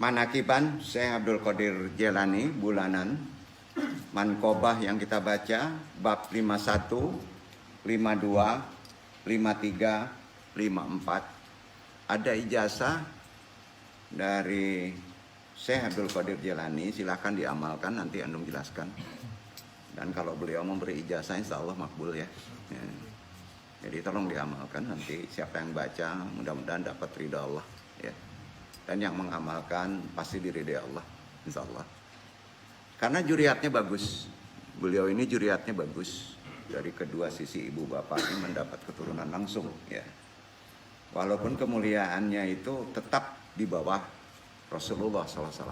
Manakiban Syekh Abdul Qadir Jailani bulanan. Mankobah yang kita baca bab 51, 52, 53, 54. Ada ijazah dari Syekh Abdul Qadir Jailani, silahkan diamalkan, nanti Antum jelaskan. Dan kalau beliau memberi ijazah insya Allah makbul ya. Jadi tolong diamalkan, nanti siapa yang baca mudah-mudahan dapat ridha Allah ya. Dan yang mengamalkan pasti diridai Allah insya Allah. Karena juriatnya bagus. Beliau ini juriatnya bagus. Dari kedua sisi ibu bapak ini mendapat keturunan langsung ya. Walaupun kemuliaannya itu tetap di bawah Rasulullah SAW.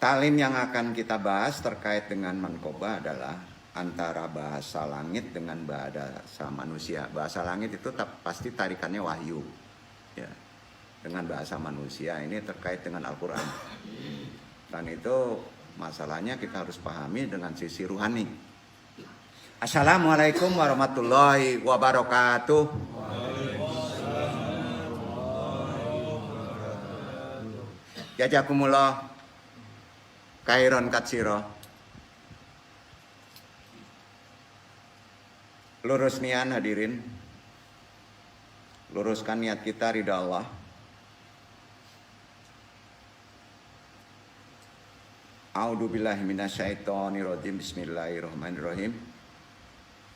Talim yang akan kita bahas terkait dengan manqobah adalah antara bahasa langit dengan bahasa manusia. Bahasa langit itu pasti tarikannya wahyu ya. Dengan bahasa manusia ini terkait dengan Al-Quran. Dan itu masalahnya kita harus pahami dengan sisi ruhani. Assalamualaikum warahmatullahi wabarakatuh. Jazakumullah khairan katsira. Lurus niat hadirin. Luruskan niat kita ridha Allah. A'udzubillahi minasyaitonirrajim. Bismillahirrahmanirrahim.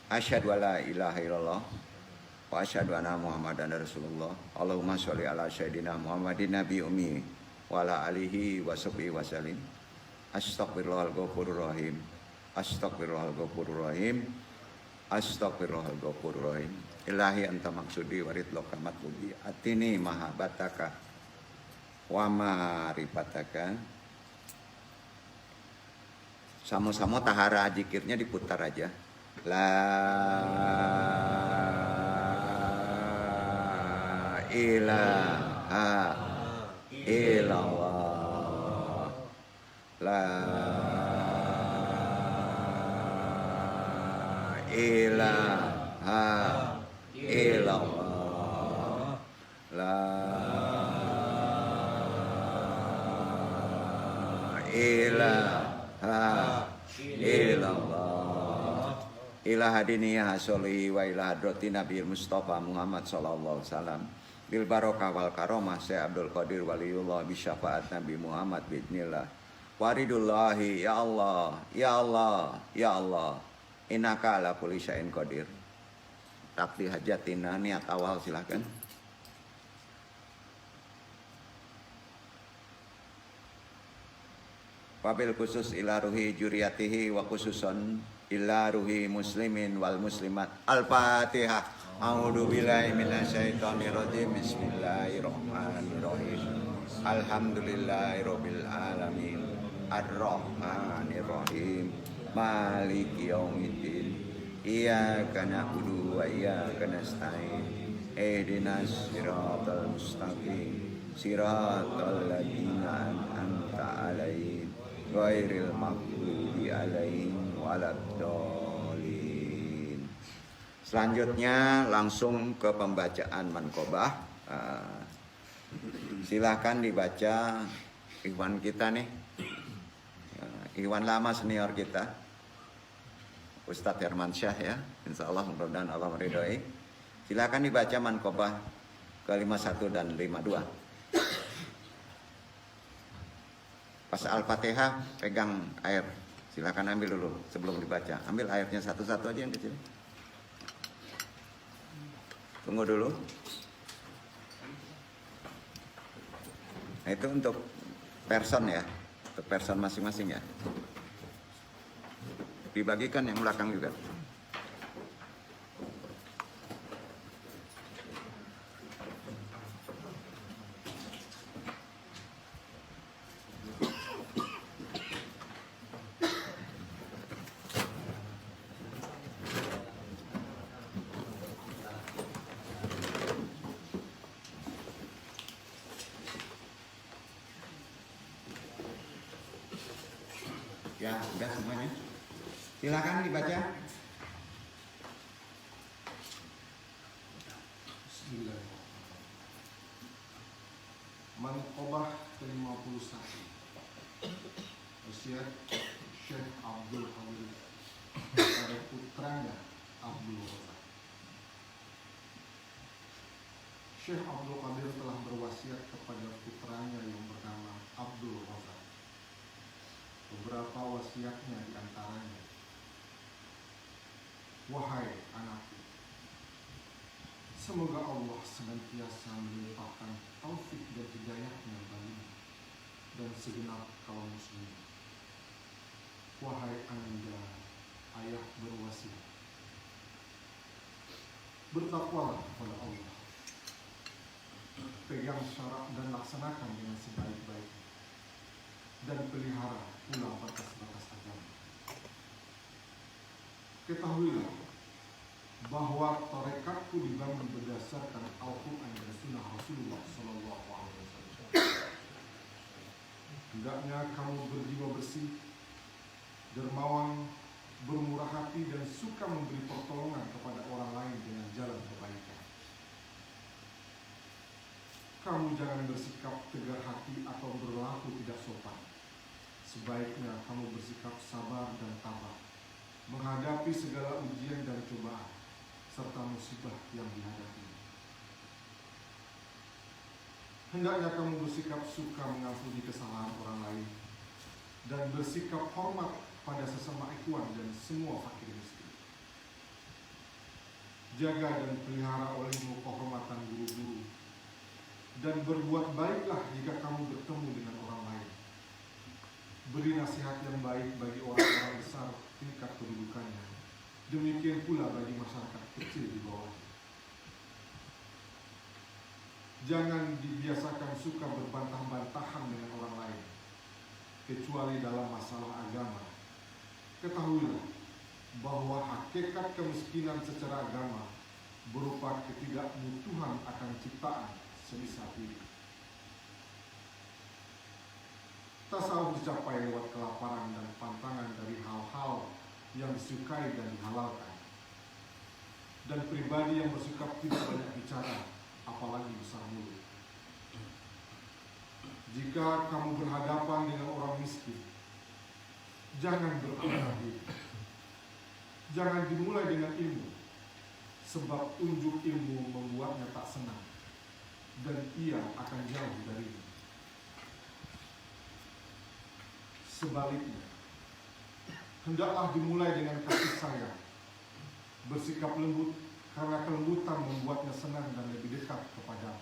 Asyhadu alla ilaha illallah wa asyhadu anna Muhammadan Rasulullah. Allahumma sholli ala sayyidina Muhammadin nabi ummi wa ala alihi wa sahbihi wasallim. Astaghfirullahal ghafurur rahim. Astaghfirullahal ghafurur rahim. Astaghfirullahal ghafurur rahim. Ilahi anta maksudi waridloka matlubi atini mahabbataka wa ma'rifataka. Sama-sama tahara zikirnya diputar aja. La ilaha illallah. La ilaha illallah. La ilaha illallah. Ilaha diniyah sholli wa ilaha hadrati Nabi Mustafa Muhammad sallallahu alaihi wasallam. Bil barokah wal karomah Syekh Abdul Qadir Waliullah bi syafaat Nabi Muhammad bismillah. Waridullahi ya Allah, ya Allah, ya Allah. Innaka ala kulli syai'in qadir. Takdi hajatina, niat awal silakan. Wabil khusus ila ruhi juriyatihi wa khususon illa ruhi muslimin wal muslimat. Al-Fatihah. A'udzu billahi minasyaitonir rajim. Bismillahirrahmanirrahim. Alhamdulillahirabbil alamin. Ar-Rahmanir Rahim. Maliki yaumiddin. Iyyaka na'budu wa iyyaka nasta'in. Ihdinas siratal mustaqim. Siratal ladzina an'amta 'alaihim ghairil maghdubi 'alaihim waladdallin. Selanjutnya langsung ke pembacaan manqobah. Silakan dibaca ikhwan kita nih. Ikhwan lama senior kita. Ustadz Herman Syah ya. Insyaallah mudah-mudahan Allah meridhai. Silakan dibaca manqobah ke-51 dan 52. Pas Al-Fatihah pegang air. Silakan ambil dulu sebelum dibaca. Ambil airnya satu-satu aja yang kecil. Tunggu dulu. Nah, itu untuk person ya. Untuk person masing-masing ya. Dibagikan yang belakang juga. Ya, udah semuanya. Silakan dibaca. Manqobah ke-51, wasiat Syekh Abdul Qadir kepada putranya Abdul Razak. Syekh Abdul Qadir telah berwasiat kepada putranya yang bernama Abdul Razak. Beberapa wasiatnya diantaranya: wahai anakku, semoga Allah senantiasa melimpahkan taufik dan hidayahnya bagimu dan segenap kaum muslimin. Wahai anda, ayah berwasiat, bertakwalah kepada Allah, pegang syarak dan laksanakan dengan sebaik-baiknya, dan pelihara pula batas-batas agama. Ketahuilah bahwa tarekatku dibangun berdasarkan Al-Quran dan Sunnah Rasulullah Sallallahu Alaihi Wasallam. Hendaknya kamu berjiwa bersih, dermawan, bermurah hati, dan suka memberi pertolongan kepada orang lain dengan jalan kebaikan. Kamu jangan bersikap tegar hati atau berlaku tidak sopan. Sebaiknya kamu bersikap sabar dan tabah menghadapi segala ujian dan cobaan serta musibah yang dihadapi. Hendaknya kamu bersikap suka mengampuni kesalahan orang lain dan bersikap hormat pada sesama ikhwan dan semua fakir miskin. Jaga dan pelihara olehmu kehormatan guru-guru, dan berbuat baiklah jika kamu bertemu dengan orang lain. Beri nasihat yang baik bagi orang-orang besar tingkat kedudukannya, demikian pula bagi masyarakat kecil di bawah. Jangan dibiasakan suka berbantah-bantahan dengan orang lain, kecuali dalam masalah agama. Ketahuilah bahwa hakikat kemiskinan secara agama berupa ketidakbutuhan akan ciptaan sebisa ini. Tasawuf dicapai lewat kelaparan dan pantangan dari hal-hal yang disukai dan dihalalkan. Dan pribadi yang bersikap tidak banyak bicara, apalagi besar mulut. Jika kamu berhadapan dengan orang miskin, jangan berkata diri. Jangan dimulai dengan ilmu, sebab unjuk ilmu membuatnya tak senang, dan ia akan jauh darimu. Sebaliknya, hendaklah dimulai dengan kasih sayang, bersikap lembut, karena kelembutan membuatnya senang dan lebih dekat kepadamu.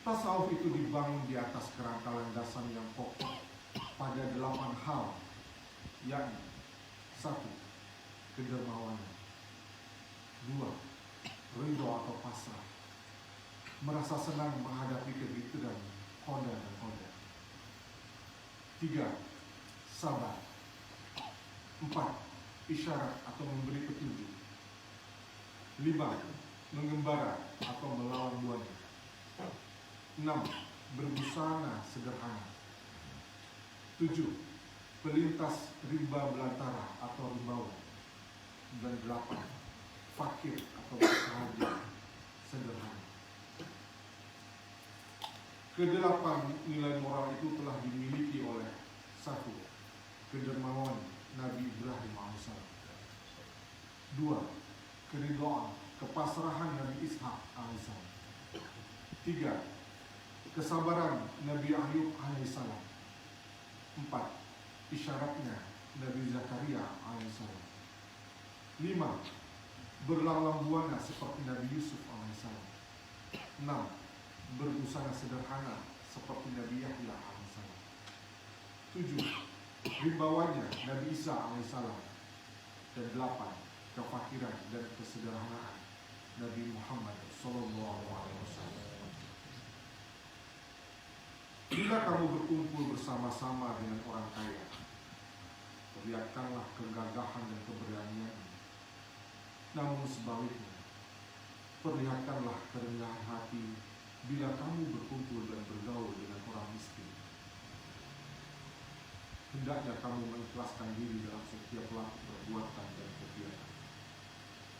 Tasawuf itu dibangun di atas kerangka landasan yang kokoh pada 8 hal, yakni 1. Kedermawanan, 2. Ridho atau pasrah, merasa senang menghadapi kegituran qada dan qadar. 3. Sabar. 4. Isyarat atau memberi petunjuk. 5. Mengembara atau melawan buana. 6. Berbusana sederhana. 7. Pelintas rimba belantara atau rimbawan. Dan 8. Fakir atau bersahaja sederhana. Kedelapan nilai moral itu telah dimiliki oleh 1. Kedermawanan Nabi Ibrahim AS. 2. Keridhaan, kepasrahan Nabi Ishak AS. 3. Kesabaran Nabi Ayub AS. 4. Isyaratnya Nabi Zakaria AS. 5. Berlalang buana seperti Nabi Yusuf AS. 6. Berbusana sederhana seperti Nabi Yahya AS. 7. Rimbawannya Nabi Isa AS. Dan 8. Kefakiran dan kesederhanaan Nabi Muhammad SAW. Bila kamu berkumpul bersama-sama dengan orang kaya, perlihatkanlah kegagahan dan keberanian. Namun sebaliknya, perlihatkanlah kerendahan hati bila kamu berkumpul dan bergaul dengan orang miskin. Hendaknya kamu mengikhlaskan diri dalam setiap laku perbuatan dan kegiatan.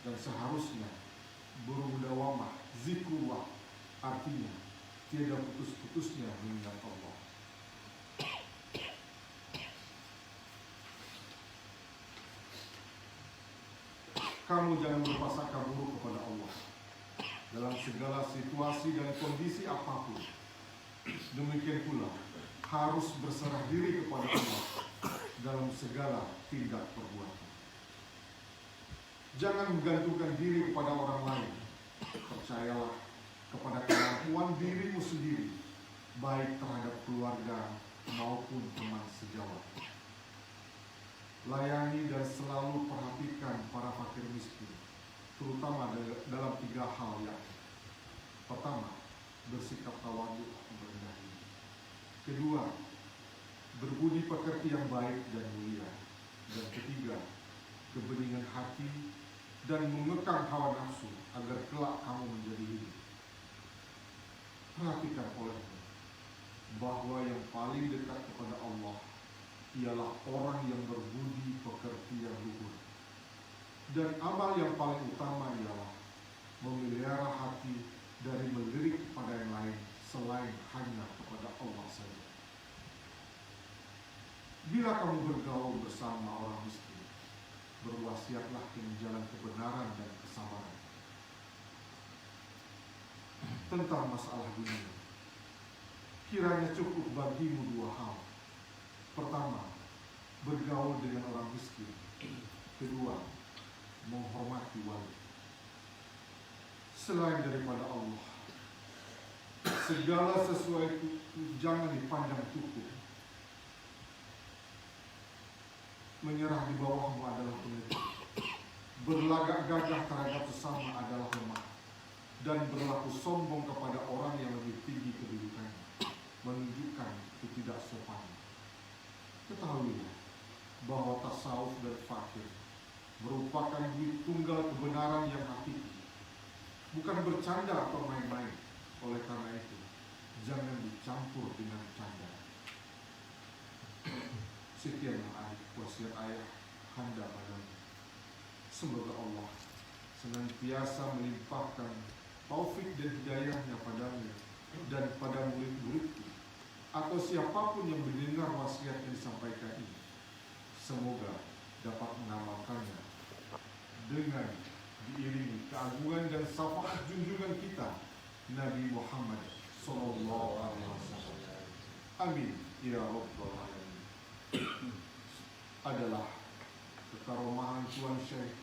Dan seharusnya bermudawamah zikrullah Artinya, tiada putus-putusnya mengingat Allah. Kamu jangan berprasangka buruk kepada Allah dalam segala situasi dan kondisi apapun. Demikian pula harus berserah diri kepada Allah dalam segala tindak perbuatan. Jangan menggantungkan diri kepada orang lain. Percayalah kepada kemampuan dirimu sendiri, baik terhadap keluarga maupun teman sejawat. Layani dan selalu perhatikan para fakir miskin, terutama dalam 3 hal yakni: pertama, bersikap tawadhu merendah diri; kedua, berbudi pekerti yang baik dan mulia; dan ketiga, kebeningan hati dan mengekang hawa nafsu agar kelak kamu menjadi hidup. Perhatikan olehmu bahwa yang paling dekat kepada Allah ialah orang yang berbudi pekerti yang luhur, dan amal yang paling utama ialah memelihara hati dari melirik kepada yang lain selain hanya kepada Allah saja. Bila kamu bergaul bersama orang miskin, berwasiatlah dengan jalan kebenaran dan kesabaran. Tentang masalah dunia, kiranya cukup bagimu 2 hal. Pertama, bergaul dengan orang miskin. Kedua, menghormati wali. Selain daripada Allah, segala sesuatu jangan dipandang cukup. Menyerah di bawahmu adalah penipu. Berlagak gagah terhadap sesama adalah lemah. Dan berlaku sombong kepada orang yang lebih tinggi kedudukannya menunjukkan ketidaksopanan. Ketahuilah bahwa tasawuf dan fakir merupakan duit tunggal kebenaran yang hakiki, bukan bercanda atau main-main. Oleh karena itu, jangan dicampur dengan canda. Sekianlah wasiat ayah handa padamu. Semoga Allah senantiasa melimpahkan taufik dan hidayahnya padamu dan pada murid-muridku atau siapapun yang mendengar wasiat yang disampaikan ini. Semoga dapat mengamalkannya dengan diiringi keagungan dan syafaat junjungan kita Nabi Muhammad SAW. Amin ya rabbal alamin. Adalah kekaromahan Tuan Syekh.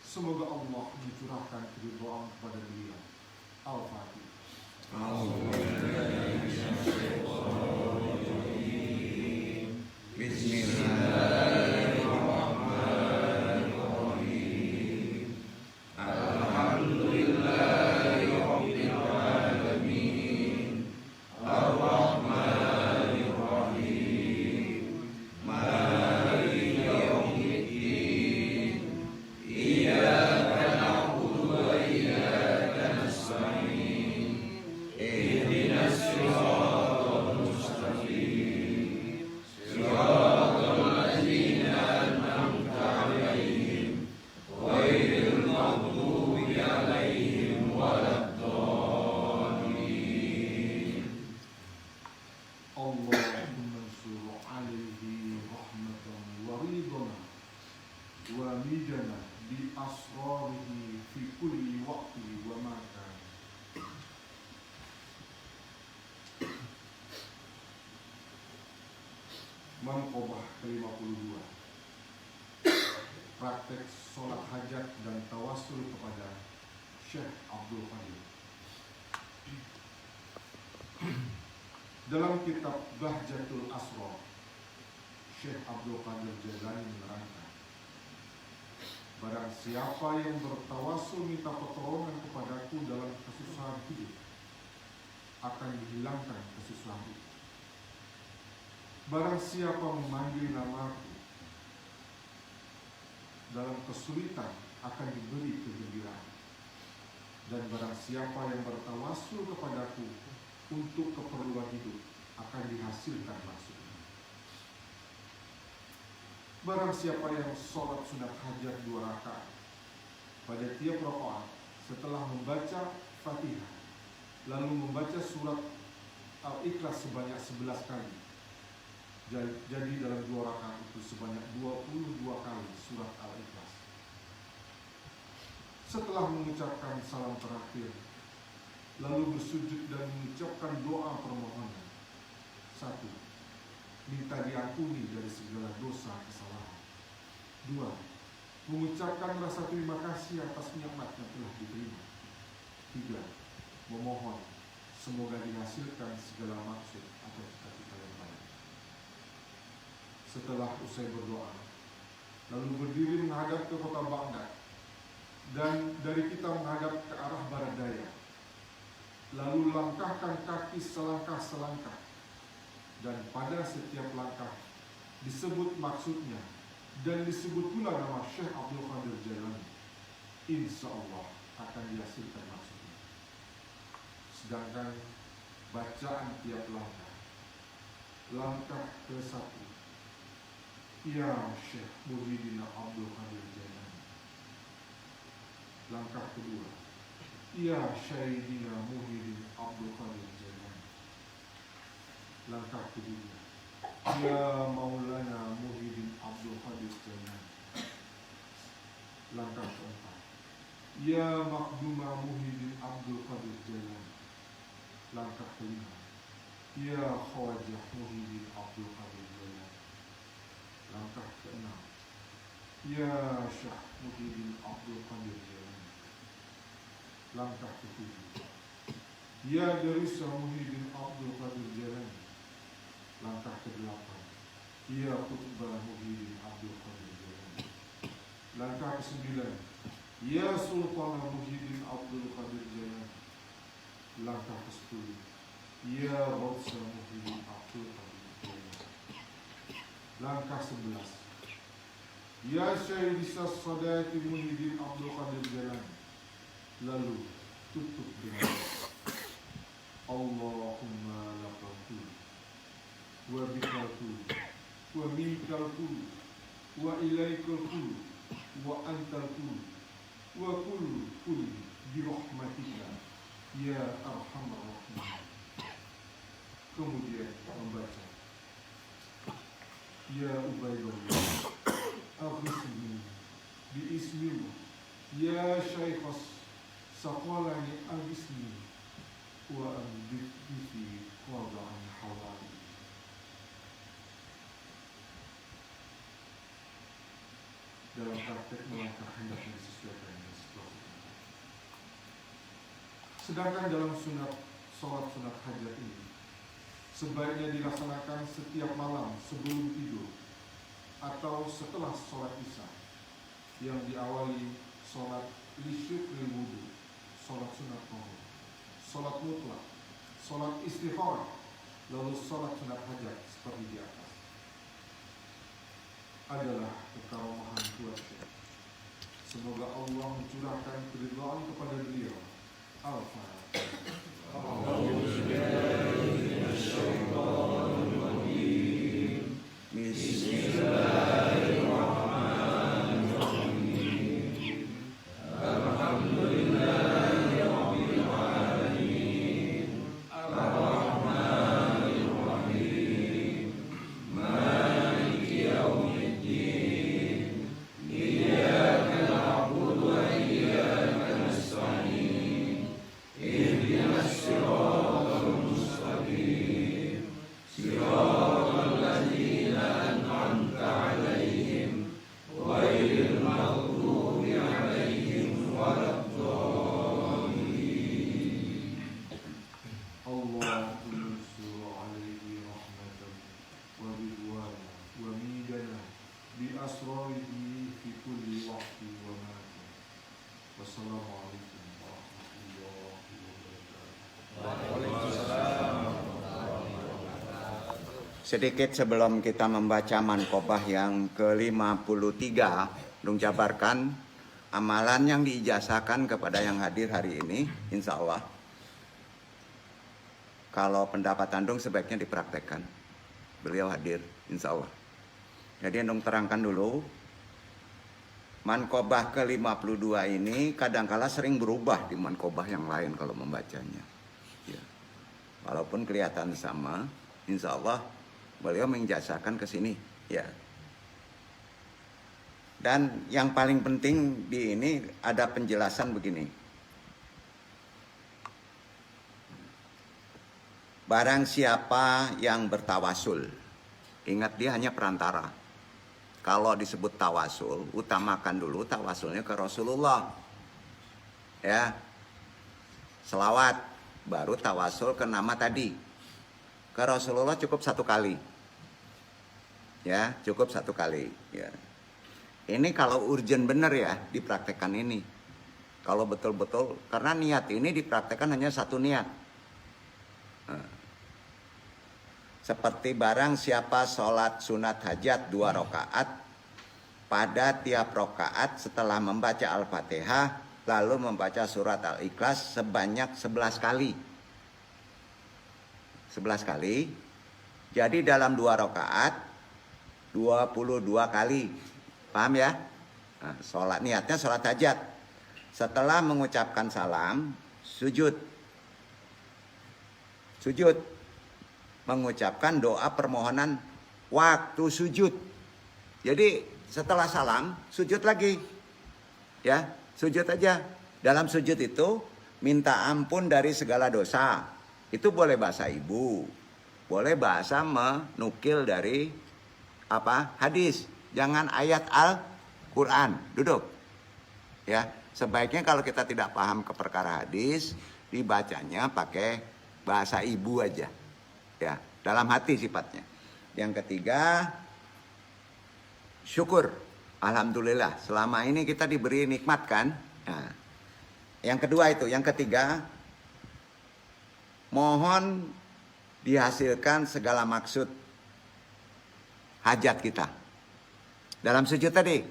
Semoga Allah mencurahkan keridhaan kepada beliau. Al-Fatihah. Bismillahirrahmanirrahim. Alhamdulillahirabbil alamin. Ar-Rahmanirrahim. Maliki yaumiddin. Iyyaka na'budu wa iyyaka nasta'in. Ihdinas siratal mustaqim. Siratal ladzina an'amta 'alaihim ghairil maghdubi 'alaihim waladdallin. Allahumma ansur alaihi rahmatan wa ridwana wa midana bi asrarihi fi kulli waqti wa makan. Manqobah ke-52. Praktek sholat hajat dan tawassul kepada Syekh Abdul Qadir. Dalam kitab Bahjatul Asrar, Syekh Abdul Qadir Jailani menerangkan, barang siapa yang bertawassul minta pertolongan kepadaku dalam kesusahan hidup, akan dihilangkan kesusahan itu. Barang siapa memanggil namaku dalam kesulitan, akan diberi kegembiraan. Dan barang siapa yang bertawassul kepadaku untuk keperluan hidup, akan dihasilkan maksudnya. Barang siapa yang sholat sunat hajat 2 rakaat pada tiap rakaat setelah membaca Fatihah, lalu membaca surat Al-Ikhlas sebanyak 11 kali. Jadi dalam 2 rakaat itu sebanyak 22 kali surat Al-Ikhlas. Setelah mengucapkan salam terakhir, lalu bersujud dan mengucapkan doa permohonan. 1. Minta diampuni dari segala dosa kesalahan. 2. Mengucapkan rasa terima kasih atas nikmat yang telah diterima. 3. Memohon semoga dihasilkan segala maksud atau cita-cita yang baik. Setelah usai berdoa, lalu berdiri menghadap ke kota Baghdad, dan dari kita menghadap ke arah barat daya. Lalu langkahkan kaki selangkah-selangkah, dan pada setiap langkah disebut maksudnya, dan disebut pula nama Syekh Abdul Qadir Jailani. Insya Allah akan dihasilkan maksudnya. Sedangkan bacaan tiap langkah, langkah ke-1, Ya Syekh Muhyiddin Abdul Qadir Jailani. Langkah kedua, Ya Syaidina Muhyiddin Abdul Qadir Jailani. Langkah ketiga, Ya Maulana Muhyiddin Abdul Qadir Jailani. Langkah keempat, Ya Makduma Muhyiddin Abdul Qadir Jailani. Langkah kelima, Ya Khawajah Muhyiddin Abdul Qadir Jailani. Langkah keenam, Ya Syekh Muhyiddin Abdul Qadir Jailani. Langkah ketujuh, Ya Darisa Muhyiddin Abdul Qadir Jailani. Langkah kedelapan, Ya Qutbah Muhyiddin Abdul Qadir Jailani. Langkah kesembilan, Ya Sultan Muhyiddin Abdul Qadir Jailani. Langkah ke-10, Ya Rawsa Muhyiddin Abdul Qadir Jailani. Langkah 11, Ya Syaidisa Sadati Muhyiddin Abdul Qadir Jailani. Lalu tutup dengan Allahumma lakal kul, wa bikal kul, wa minkal kul, wa ilaikal kul, wa antal kul, wa kul birahmatika ya arhamar rahimin. Kemudian membaca Ya Ubaidullah aghithni bi ismillah, Ya Syaikhas Saqalani aghithni wa ambitni fi qada'an hawali. Dalam praktek melangkah hendaknya disesuaikan dengan situasi. Sedangkan dalam sholat sunat hajat ini sebaiknya dilaksanakan setiap malam sebelum tidur atau setelah sholat isya, yang diawali sholat lisyukril wudu, sholat sunat zuhur, sholat mutlak, sholat istikharah, lalu sholat sunat hajat seperti di atas. Adalah kekaromahan buat Syekh. Semoga Allah mencurahkan keridhaan kepada beliau. Al-Fatihah. Wassalamualaikum warahmatullahi wabarakatuh. Sedikit sebelum kita membaca mankobah yang ke-53, Dung jabarkan amalan yang diijazahkan kepada yang hadir hari ini, insya Allah. Kalau pendapat Dung sebaiknya dipraktekkan. Beliau hadir, insya Allah. Jadi Dung terangkan dulu, mankobah ke-52 ini kadangkala sering berubah di mankobah yang lain kalau membacanya. Ya. Walaupun kelihatan sama, insya Allah beliau menjasakan ke sini. Ya. Dan yang paling penting di ini ada penjelasan begini. Barang siapa yang bertawasul, ingat dia hanya perantara. Kalau disebut tawasul, utamakan dulu tawasulnya ke Rasulullah. Ya. Selawat, baru tawasul ke nama tadi. Ke Rasulullah cukup 1 kali. Ya, cukup 1 kali. Ya. Ini kalau urgent bener ya, dipraktekkan ini. Kalau betul-betul, karena niat ini dipraktekkan hanya 1 niat. Seperti barang siapa sholat sunat hajat 2 rakaat, pada tiap rakaat setelah membaca Al-Fatihah, lalu membaca surat Al-Ikhlas sebanyak 11 kali. 11 kali. Jadi dalam 2 rakaat, 22 kali. Paham ya? Nah, niatnya sholat hajat. Setelah mengucapkan salam, sujud. Sujud. Mengucapkan doa permohonan waktu sujud. Jadi setelah salam, sujud lagi. Ya, sujud aja. Dalam sujud itu, minta ampun dari segala dosa. Itu boleh bahasa ibu. Boleh bahasa menukil dari hadis. Jangan ayat Al-Quran. Duduk. Ya, sebaiknya kalau kita tidak paham ke perkara hadis, dibacanya pakai bahasa ibu aja. Ya, dalam hati sifatnya. Yang ketiga, syukur. Alhamdulillah, selama ini kita diberi nikmat kan. Nah, yang kedua itu, yang ketiga, mohon dihasilkan segala maksud hajat kita. Dalam sujud tadi,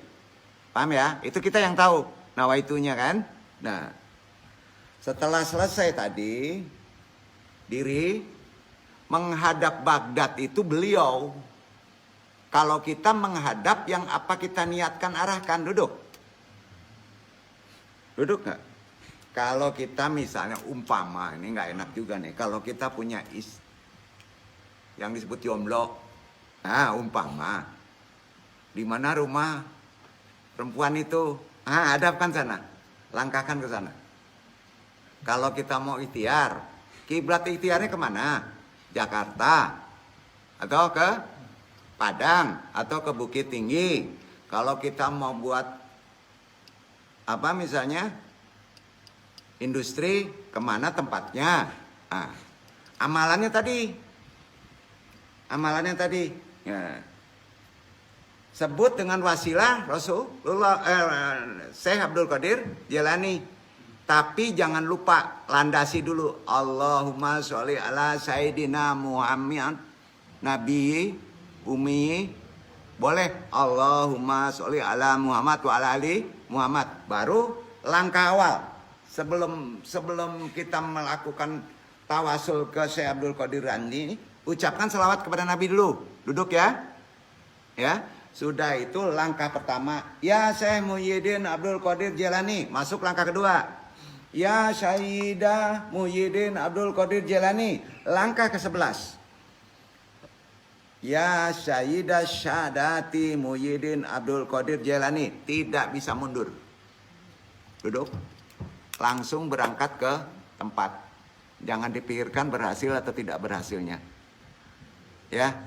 paham ya? Itu kita yang tahu nawaitunya kan. Nah, setelah selesai tadi, diri menghadap Baghdad itu beliau. Kalau kita menghadap yang apa kita niatkan arahkan, duduk. Duduk nggak? Kalau kita misalnya umpama, ini nggak enak juga nih. Kalau kita punya yang disebut jomblo, nah umpama. Di mana rumah perempuan itu? Hadapkan sana. Langkahkan ke sana. Kalau kita mau ikhtiar, kiblat ikhtiarnya kemana? Jakarta. Atau ke Padang. Atau ke Bukit Tinggi. Kalau kita mau buat misalnya industri, kemana tempatnya? Amalannya tadi. Ya. Sebut dengan wasilah Rasulullah Syekh Abdul Qadir Jailani. Tapi jangan lupa landasi dulu. Allahumma sholli ala Sayyidina Muhammad Nabi Umi. Boleh. Allahumma sholli ala Muhammad wa ala ali Muhammad. Baru langkah awal. Sebelum kita melakukan tawasul ke Syekh Abdul Qadir Jailani, ucapkan selawat kepada Nabi dulu. Duduk ya. Ya. Sudah itu langkah pertama. Ya Syekh Muhyiddin Abdul Qadir Jailani. Masuk langkah kedua. Ya Sayyidah Muhyiddin Abdul Qadir Jailani. Langkah ke-11. Ya Sayyidah Syadati Muhyiddin Abdul Qadir Jailani. Tidak bisa mundur. Duduk. Langsung berangkat ke tempat. Jangan dipikirkan berhasil atau tidak berhasilnya. Ya.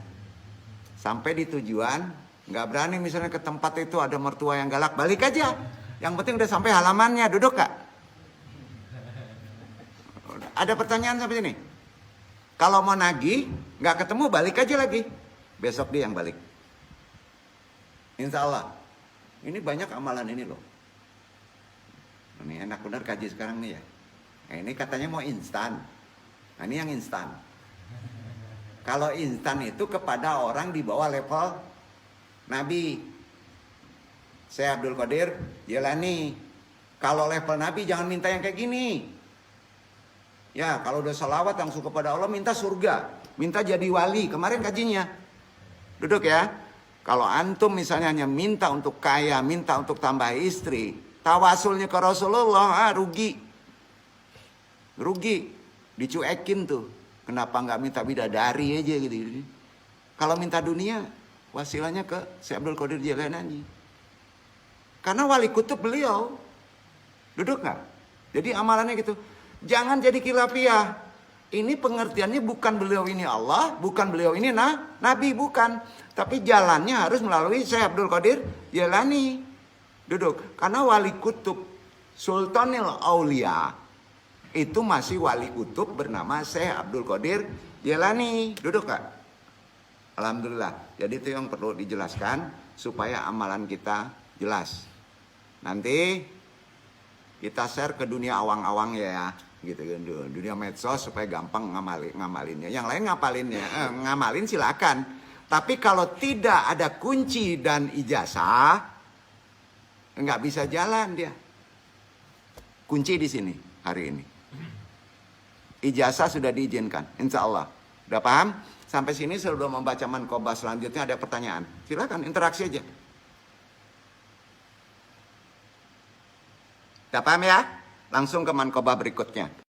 Sampai di tujuan. Nggak berani misalnya ke tempat itu ada mertua yang galak, balik aja. Yang penting udah sampai halamannya, duduk Kak. Ada pertanyaan sampai sini? Kalau mau nagih, nggak ketemu, balik aja lagi. Besok dia yang balik. Insya Allah. Ini banyak amalan ini loh. Ini enak benar kaji sekarang nih ya. Nah, ini katanya mau instan. Nah, ini yang instan. Kalau instan itu kepada orang di bawah level Nabi Syekh Abdul Qadir Jailani. Kalau level Nabi jangan minta yang kayak gini. Ya, kalau udah salawat langsung kepada Allah, minta surga, minta jadi wali. Kemarin kajinya. Duduk ya. Kalau antum misalnya hanya minta untuk kaya, minta untuk tambah istri, tawasulnya ke Rasulullah, rugi. Rugi. Dicuekin tuh. Kenapa nggak minta bidadari aja gitu. Kalau minta dunia, wasilahnya ke Syekh Abdul Qadir Jailani. Karena wali kutub beliau. Duduk nggak? Jadi amalannya gitu. Jangan jadi khilafiyah. Ini pengertiannya bukan beliau ini Allah, bukan beliau ini Nabi, bukan. Tapi jalannya harus melalui Syekh Abdul Qadir Jailani. Duduk. Karena wali kutub Sultanil Aulia itu masih wali kutub bernama Syekh Abdul Qadir Jailani. Duduk Kak. Alhamdulillah. Jadi itu yang perlu dijelaskan supaya amalan kita jelas. Nanti kita share ke dunia awang-awang ya. Gitu kan, dunia medsos supaya gampang ngamalinnya. Yang lain ngamalin silakan. Tapi kalau tidak ada kunci dan ijazah, nggak bisa jalan dia. Kunci di sini hari ini. Ijazah sudah diizinkan, insya Allah. Udah paham? Sampai sini sebelum membaca Manqobah selanjutnya ada pertanyaan. Silakan interaksi aja. Udah paham ya? Langsung ke Manqobah berikutnya.